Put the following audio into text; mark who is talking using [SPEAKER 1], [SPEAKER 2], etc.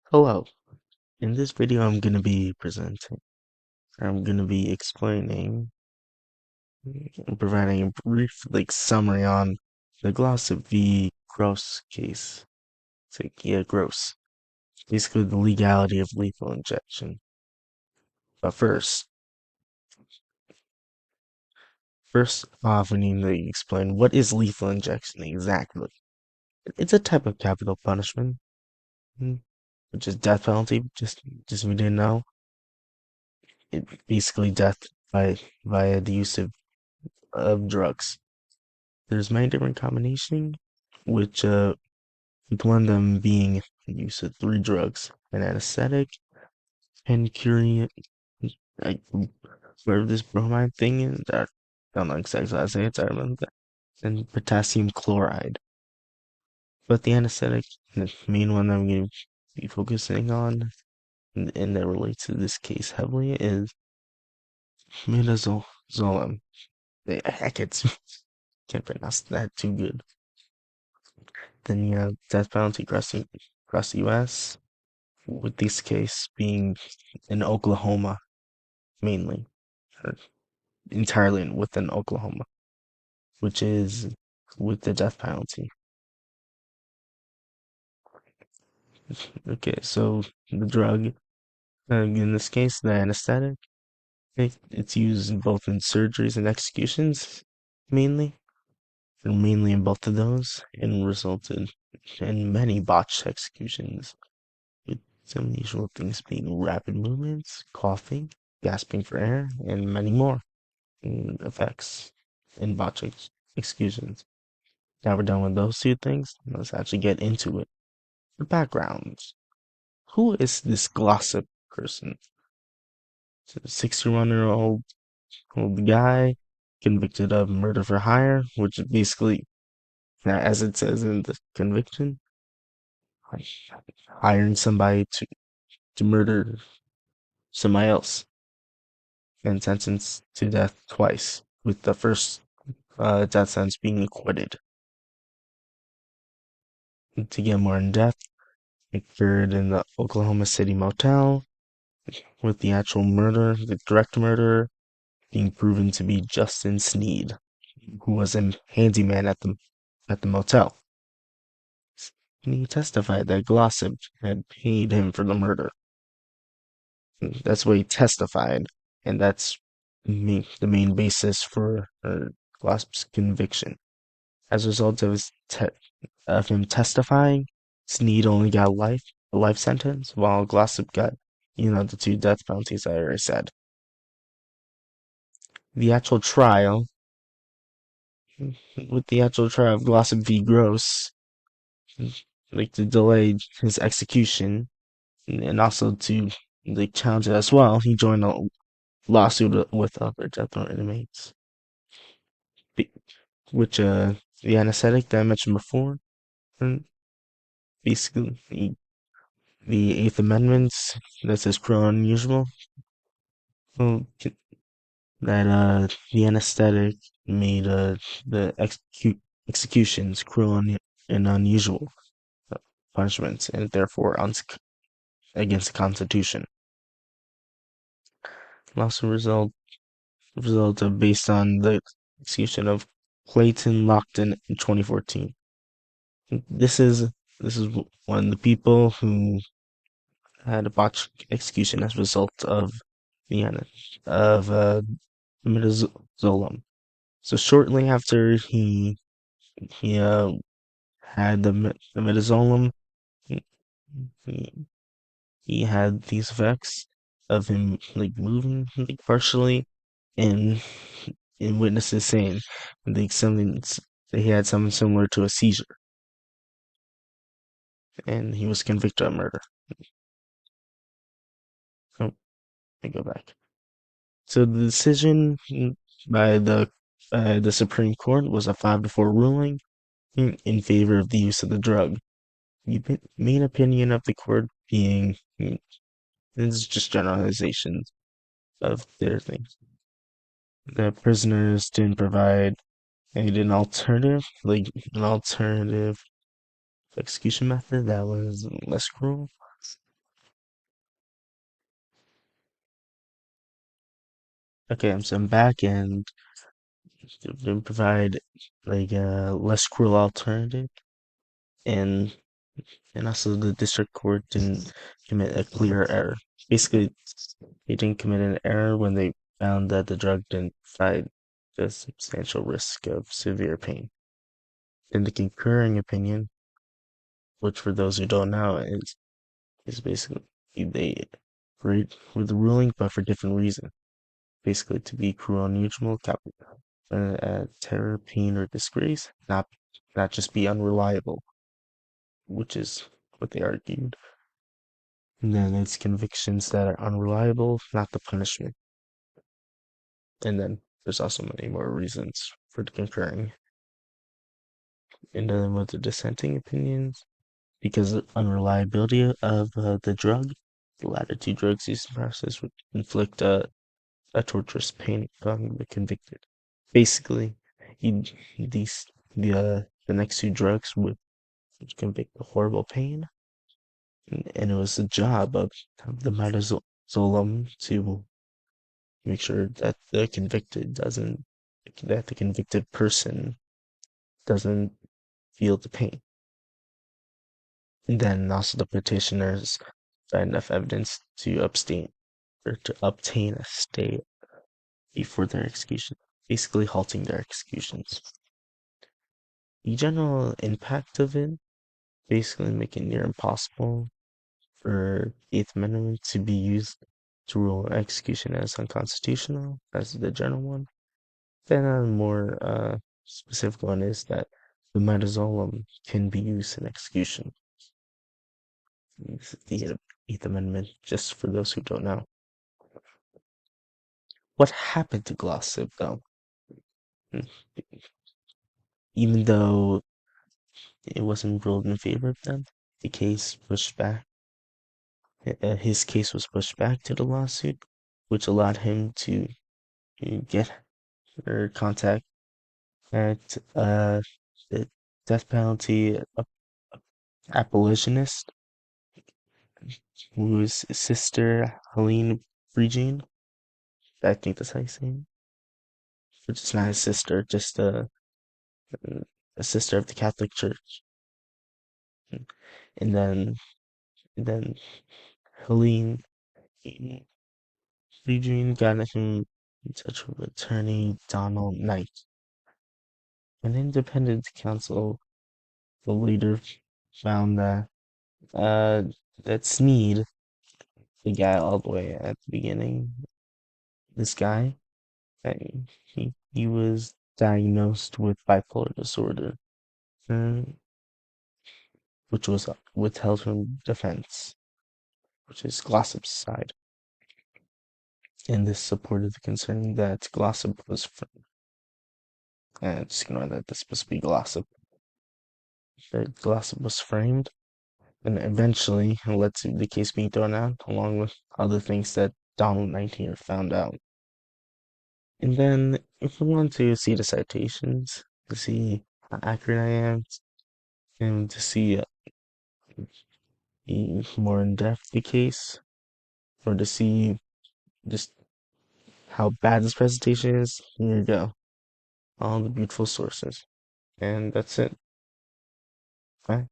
[SPEAKER 1] Hello. In this video, I'm going to be explaining and providing a brief summary on the Glossip v. Gross case. Yeah, Gross. Basically, the legality of lethal injection. But first off, we need to explain what is lethal injection exactly. It's a type of capital punishment, mm, which is death penalty. Just if we didn't know, it basically death by via the use of drugs. There's many different combinations, which with one of them being the use of three drugs: an anesthetic, pancurine, like whatever this bromide thing is. I don't know exactly how to say it. I remember that. And potassium chloride. But the anesthetic, the main one that I'm going to be focusing on, and that relates to this case heavily, is midazolam. I can't pronounce that too good. Then you have death penalty across the U.S., with this case being in Oklahoma mainly, or entirely within Oklahoma, which is with the death penalty. Okay, so the drug, in this case, the anesthetic, it's used both in surgeries and executions, mainly, and mainly in both of those, and resulted in many botched executions, with some usual things being rapid movements, coughing, gasping for air, and many more effects in botched executions. Now we're done with those two things. Let's actually get into it. The background. Who is this Glossip person? It's a 61-year-old guy convicted of murder for hire, which is basically, as it says in the conviction, like hiring somebody to murder somebody else, and sentenced to death twice, with the first death sentence being acquitted. To get more in depth, it occurred in the Oklahoma City motel, with the actual murder, the direct murderer, being proven to be Justin Sneed, who was a handyman at the motel. And he testified that Glossip had paid him for the murder. That's what he testified, and that's the main basis for Glossip's conviction. As a result of of him testifying, Sneed only got a life sentence, while Glossip got, the two death penalties I already said. The actual trial, with the actual trial of Glossip v. Gross, to delay his execution, and also to challenge it as well, he joined a lawsuit with other death row inmates, which the anesthetic that I mentioned before, and basically the Eighth Amendment that says cruel and unusual, well, that the anesthetic made the executions cruel and unusual punishments, and therefore against the Constitution. Lawsuit result of based on the execution of Clayton Lockton in 2014. This is one of the people who had a botched execution as a result of the midazolam. So shortly after he had the midazolam, he, he had these effects of him moving partially, and witnesses saying something that he had something similar to a seizure, and he was convicted of murder. Oh, I go back. So the decision by the Supreme Court was a 5-4 ruling in favor of the use of the drug. The main opinion of the court being, this is just generalizations of their things. The prisoners didn't provide an alternative, an alternative execution method that was less cruel, Okay, so I'm back and to provide like a less cruel alternative, and also the district court didn't commit a clear error. Basically, they didn't commit an error when they found that the drug didn't provide a substantial risk of severe pain. In the concurring opinion, which for those who don't know is basically they agreed with the ruling, but for different reasons. Basically, to be cruel and unusual, terror, pain, or disgrace, not just be unreliable, which is what they argued. And then it's convictions that are unreliable, not the punishment. And then there's also many more reasons for the concurring. And then with the dissenting opinions, because of unreliability of the drug, the latter two drugs used in practice would inflict a torturous pain upon the convicted. Basically, he, these the next two drugs would convict a horrible pain, and it was the job of the metazolam to make sure that the convicted person doesn't feel the pain. And then also the petitioners find enough evidence to abstain or to obtain a stay before their execution, basically halting their executions. The general impact of it, basically making it near impossible for the Eighth Amendment to be used to rule execution as unconstitutional, as the general one. Then a more specific one is that the metazolam can be used in execution. The Eighth Amendment, just for those who don't know. What happened to Glossip, though? Hmm. Even though it wasn't ruled in favor of them, the case pushed back. His case was pushed back to the lawsuit, which allowed him to get or contact at the death penalty abolitionist, whose sister Helene Brigine. I think that's how you say it. Which is not his sister, just a sister of the Catholic Church. And then Helene Brigine got him in touch with attorney Donald Knight. An independent counsel later found uh that Sneed, the guy all the way at the beginning, this guy, uh, he was diagnosed with bipolar disorder, uh, which was withheld from defense, which is Glossip's side. And this supported the concern that Glossip was just ignore that this supposed to be Glossip. That Glossip was framed, and eventually it led to the case being thrown out, along with other things that Donald 19 found out. And then, if we want to see the citations, to see how accurate I am, and to see more in depth the case, or to see just how bad this presentation is, here you go. All the beautiful sources. And that's it. Bye.